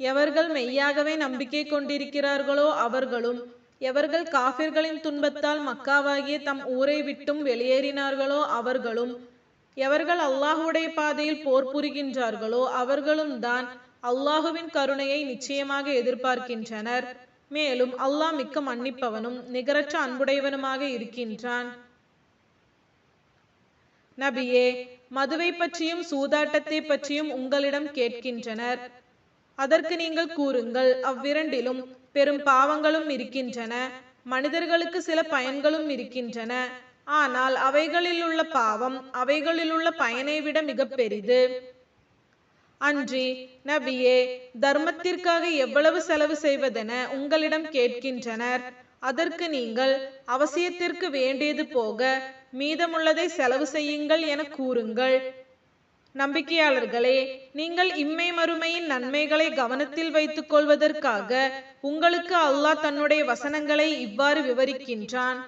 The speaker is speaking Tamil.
எவர்கள் மெய்யாகவே நம்பிக்கை கொண்டிருக்கிறார்களோ அவர்களும், எவர்கள் காஃபிர்களின் துன்பத்தால் மக்காவாகிய தம் ஊரை விட்டும் வெளியேறினார்களோ அவர்களும், எவர்கள் அல்லாஹுடைய பாதையில் போர் புரிகின்றார்களோ அவர்களும் தான் அல்லாஹுவின் கருணையை நிச்சயமாக எதிர்பார்க்கின்றனர். மேலும் அல்லாஹ் மிக்க மன்னிப்பவனும் நிகரற்ற அன்புடையவனுமாக இருக்கின்றான். நபியே, மதுவை பற்றியும் சூதாட்டத்தை பற்றியும் உங்களிடம் கேட்கின்றனர். அதற்கு நீங்கள் கூறுங்கள், அவ்விரண்டிலும் பெரும் பாவங்களும் இருக்கின்றன, மனிதர்களுக்கு சில பயன்களும் இருக்கின்றன. ஆனால் அவைகளில் உள்ள பாவம் அவைகளில் உள்ள பயனை விட மிக பெரிது. அன்றி நபியே, தர்மத்திற்காக எவ்வளவு செலவு செய்வதென உங்களிடம் கேட்கின்றனர். அதற்கு நீங்கள் அவசியத்திற்கு வேண்டியது போக மீதமுள்ளதை செலவு செய்யுங்கள் என கூறுங்கள். நம்பிக்கையாளர்களே, நீங்கள் இம்மை மறுமையின் நன்மைகளை கவனத்தில் வைத்துக் கொள்வதற்காக உங்களுக்கு அல்லாஹ் தன்னுடைய வசனங்களை இவ்வாறு விவரிக்கின்றான்.